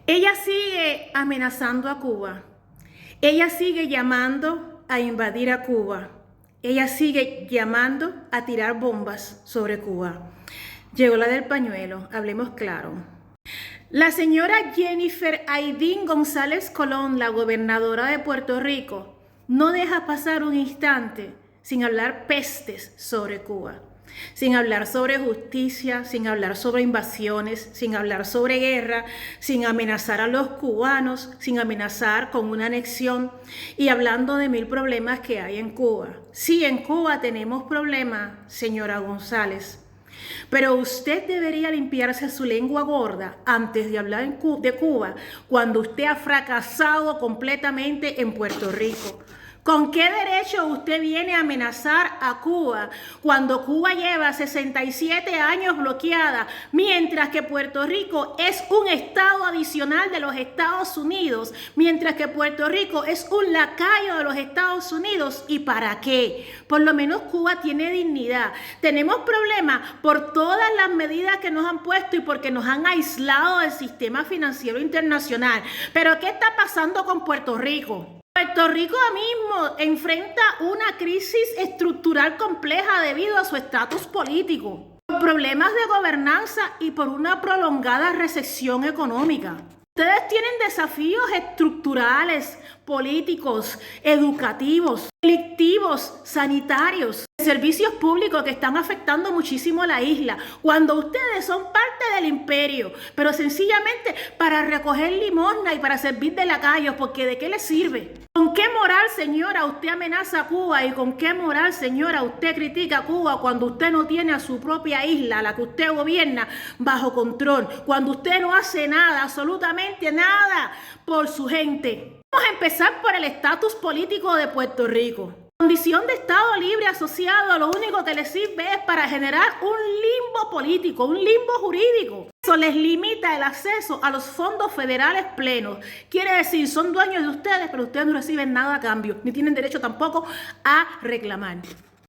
Ella sigue amenazando a Cuba. Ella sigue llamando a invadir a Cuba. Ella sigue llamando a tirar bombas sobre Cuba. Llegó la del pañuelo, hablemos claro. La señora Jennifer Aydin González Colón, la gobernadora de Puerto Rico, no deja pasar un instante sin hablar pestes sobre Cuba, sin hablar sobre justicia, sin hablar sobre invasiones, sin hablar sobre guerra, sin amenazar a los cubanos, sin amenazar con una anexión y hablando de 1000 problemas que hay en Cuba. Sí, en Cuba tenemos problemas, señora González, pero usted debería limpiarse su lengua gorda antes de hablar de Cuba cuando usted ha fracasado completamente en Puerto Rico. ¿Con qué derecho usted viene a amenazar a Cuba cuando Cuba lleva 67 años bloqueada, mientras que Puerto Rico es un estado adicional de los Estados Unidos, mientras que Puerto Rico es un lacayo de los Estados Unidos? ¿Y para qué? Por lo menos Cuba tiene dignidad. Tenemos problemas por todas las medidas que nos han puesto y porque nos han aislado del sistema financiero internacional. Pero ¿qué está pasando con Puerto Rico? Puerto Rico mismo enfrenta una crisis estructural compleja debido a su estatus político, por problemas de gobernanza y por una prolongada recesión económica. Ustedes tienen desafíos estructurales, políticos, educativos, delictivos, sanitarios, servicios públicos que están afectando muchísimo a la isla, cuando ustedes son parte del imperio, pero sencillamente para recoger limosna y para servir de lacayos, porque ¿de qué les sirve? ¿Con qué moral, señora, usted amenaza a Cuba y con qué moral, señora, usted critica a Cuba cuando usted no tiene a su propia isla, la que usted gobierna, bajo control, cuando usted no hace nada, absolutamente nada por su gente? Vamos a empezar por el estatus político de Puerto Rico. Condición de Estado libre asociado, lo único que les sirve es para generar un limbo político, un limbo jurídico. Eso les limita el acceso a los fondos federales plenos. Quiere decir, son dueños de ustedes, pero ustedes no reciben nada a cambio, ni tienen derecho tampoco a reclamar.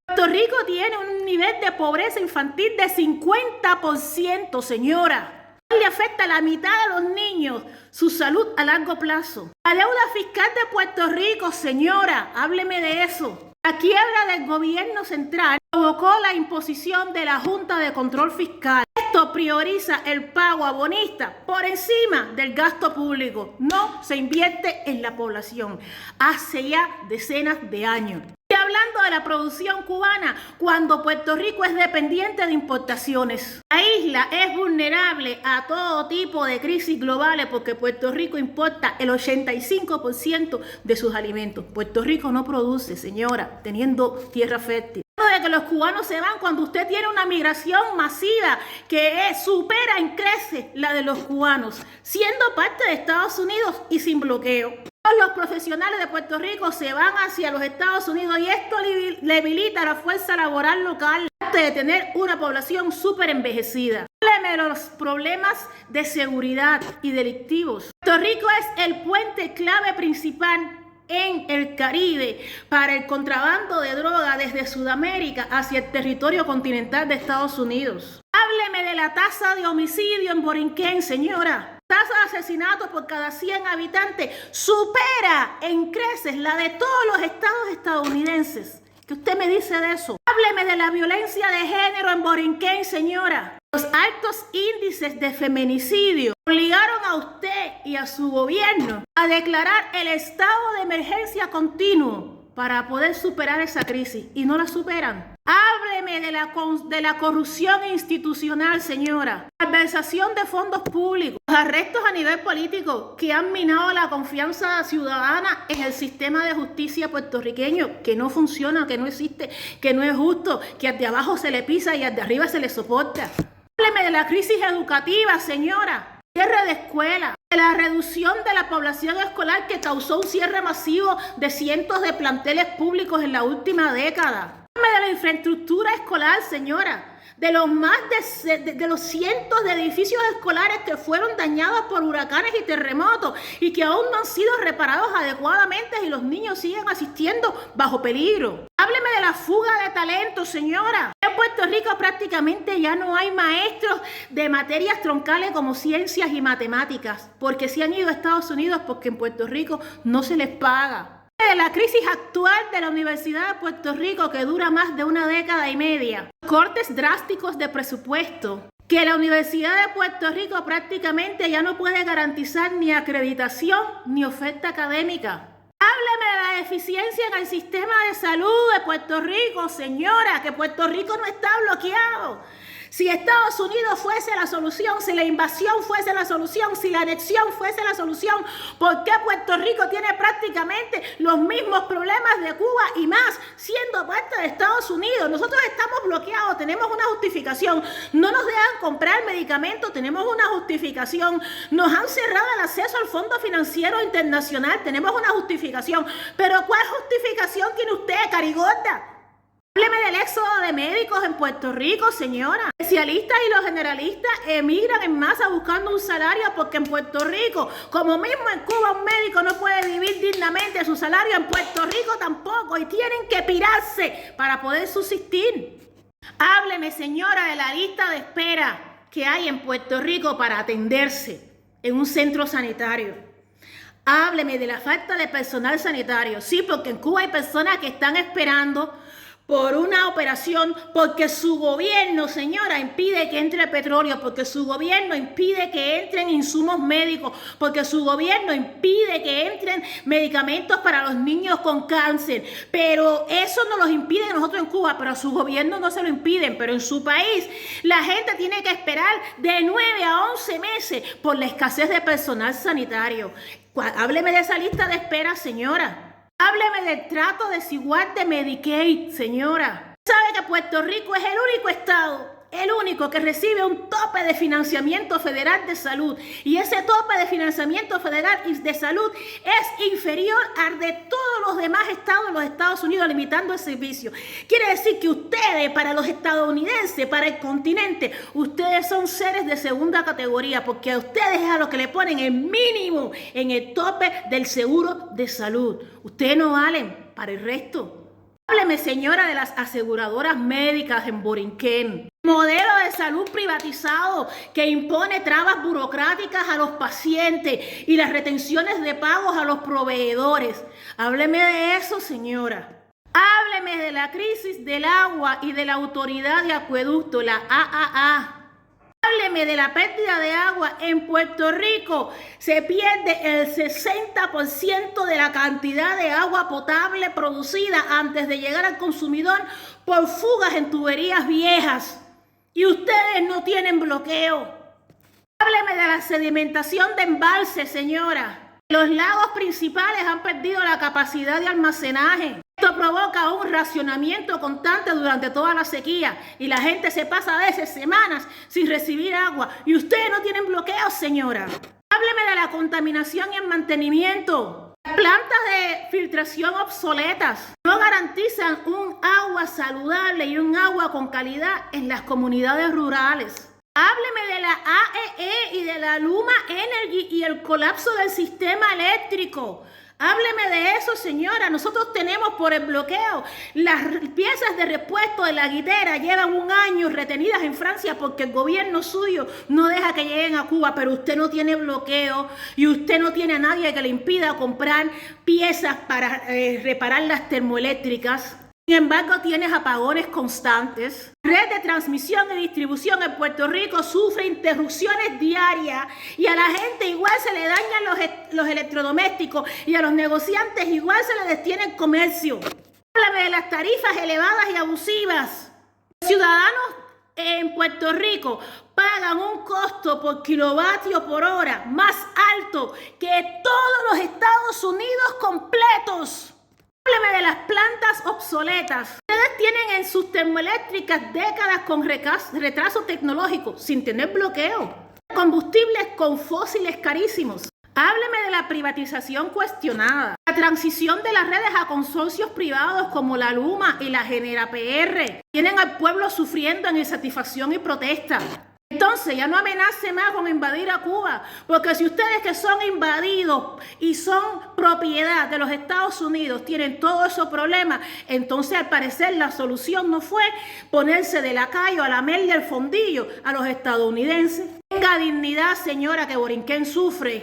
Puerto Rico tiene un nivel de pobreza infantil de 50%, señora. Le afecta a la mitad de los niños su salud a largo plazo. La deuda fiscal de Puerto Rico, señora, hábleme de eso. La quiebra del gobierno central provocó la imposición de la Junta de Control Fiscal. Esto prioriza el pago a bonistas por encima del gasto público. No se invierte en la población. Hace ya decenas de años. Y hablando de la producción cubana, cuando Puerto Rico es dependiente de importaciones. La isla es vulnerable a todo tipo de crisis globales porque Puerto Rico importa el 85% de sus alimentos. Puerto Rico no produce, señora, teniendo tierra fértil. De que los cubanos se van cuando usted tiene una migración masiva que supera en creces la de los cubanos, siendo parte de Estados Unidos y sin bloqueo. Los profesionales de Puerto Rico se van hacia los Estados Unidos y esto debilita la fuerza laboral local de tener una población súper envejecida. Hábleme de los problemas de seguridad y delictivos. Puerto Rico es el puente clave principal en el Caribe para el contrabando de droga desde Sudamérica hacia el territorio continental de Estados Unidos. Hábleme de la tasa de homicidio en Borinquen, señora. La tasa de asesinatos por cada 100 habitantes supera en creces la de todos los estados estadounidenses. ¿Qué usted me dice de eso? Hábleme de la violencia de género en Borinquen, señora. Los altos índices de feminicidio obligaron a usted y a su gobierno a declarar el estado de emergencia continuo para poder superar esa crisis y no la superan. Hábleme de la corrupción institucional, señora. La malversación de fondos públicos, los arrestos a nivel político que han minado la confianza ciudadana en el sistema de justicia puertorriqueño, que no funciona, que no existe, que no es justo, que al de abajo se le pisa y al de arriba se le soporta. Hábleme de la crisis educativa, señora. Cierre de escuelas, de la reducción de la población escolar que causó un cierre masivo de cientos de planteles públicos en la última década. Hábleme de la infraestructura escolar, señora. De los cientos de edificios escolares que fueron dañados por huracanes y terremotos y que aún no han sido reparados adecuadamente y los niños siguen asistiendo bajo peligro. Hábleme de la fuga de talento, señora. ¿Qué En Puerto Rico prácticamente ya no hay maestros de materias troncales como ciencias y matemáticas, porque se han ido a Estados Unidos porque en Puerto Rico no se les paga. La crisis actual de la Universidad de Puerto Rico, que dura más de una década y media, cortes drásticos de presupuesto, que la Universidad de Puerto Rico prácticamente ya no puede garantizar ni acreditación ni oferta académica. Hábleme de la eficiencia en el sistema de salud de Puerto Rico, señora, que Puerto Rico no está bloqueado. Si Estados Unidos fuese la solución, si la invasión fuese la solución, si la anexión fuese la solución, ¿por qué Puerto Rico tiene prácticamente los mismos problemas de Cuba y más, siendo parte de Estados Unidos? Nosotros estamos bloqueados, tenemos una justificación, no nos dejan comprar medicamentos, tenemos una justificación, nos han cerrado el acceso al Fondo Financiero Internacional, tenemos una justificación, pero ¿cuál justificación tiene usted, carigorda? Hábleme del éxodo de médicos en Puerto Rico, señora. Especialistas y los generalistas emigran en masa buscando un salario porque en Puerto Rico, como mismo en Cuba, un médico no puede vivir dignamente de su salario, en Puerto Rico tampoco, y tienen que pirarse para poder subsistir. Hábleme, señora, de la lista de espera que hay en Puerto Rico para atenderse en un centro sanitario. Hábleme de la falta de personal sanitario. Sí, porque en Cuba hay personas que están esperando por una operación, porque su gobierno, señora, impide que entre petróleo, porque su gobierno impide que entren insumos médicos, porque su gobierno impide que entren medicamentos para los niños con cáncer. Pero eso no los impide nosotros en Cuba, pero a su gobierno no se lo impiden. Pero en su país la gente tiene que esperar de 9 a 11 meses por la escasez de personal sanitario. Hábleme de esa lista de espera, señora. Hábleme del trato desigual de Medicaid, señora. ¿Sabe que Puerto Rico es el único estado, el único que recibe un tope de financiamiento federal de salud? Y ese tope de financiamiento federal de salud es inferior al de todos los demás estados de los Estados Unidos, limitando el servicio. Quiere decir que ustedes, para los estadounidenses, para el continente, ustedes son seres de segunda categoría, porque a ustedes es a los que le ponen el mínimo en el tope del seguro de salud. Ustedes no valen para el resto. Hábleme, señora, de las aseguradoras médicas en Borinquen. Modelo de salud privatizado que impone trabas burocráticas a los pacientes y las retenciones de pagos a los proveedores. Hábleme de eso, señora. Hábleme de la crisis del agua y de la autoridad de acueducto, la AAA. Hábleme de la pérdida de agua en Puerto Rico. Se pierde el 60% de la cantidad de agua potable producida antes de llegar al consumidor por fugas en tuberías viejas. Y ustedes no tienen bloqueo. Hábleme de la sedimentación de embalses, señora. Los lagos principales han perdido la capacidad de almacenaje. Esto provoca un racionamiento constante durante toda la sequía y la gente se pasa a veces semanas sin recibir agua. Y ustedes no tienen bloqueo, señora. Hábleme de la contaminación y el mantenimiento. Las plantas de filtración obsoletas no garantizan un agua saludable y un agua con calidad en las comunidades rurales. Hábleme de la AEE y de la Luma Energy y el colapso del sistema eléctrico. Hábleme de eso, señora. Nosotros tenemos por el bloqueo las piezas de repuesto de la guitera. Llevan 1 año retenidas en Francia porque el gobierno suyo no deja que lleguen a Cuba. Pero usted no tiene bloqueo y usted no tiene a nadie que le impida comprar piezas para reparar las termoeléctricas. Sin embargo, tienes apagones constantes. La red de transmisión y distribución en Puerto Rico sufre interrupciones diarias y a la gente igual se le dañan los electrodomésticos y a los negociantes igual se les detiene el comercio. Háblame de las tarifas elevadas y abusivas. Los ciudadanos en Puerto Rico pagan un costo por kilovatio por hora más alto que todos los Estados Unidos completos. Hábleme de las plantas obsoletas. Ustedes tienen en sus termoeléctricas décadas con retraso tecnológico sin tener bloqueo. Combustibles con fósiles carísimos. Hábleme de la privatización cuestionada. La transición de las redes a consorcios privados como la Luma y la Genera PR. Tienen al pueblo sufriendo en insatisfacción y protesta. Entonces ya no amenace más con invadir a Cuba, porque si ustedes que son invadidos y son propiedad de los Estados Unidos tienen todos esos problemas, entonces al parecer la solución no fue ponerse de lacayo a lamerle el fondillo a los estadounidenses. Tenga dignidad, señora, que Borinquen sufre.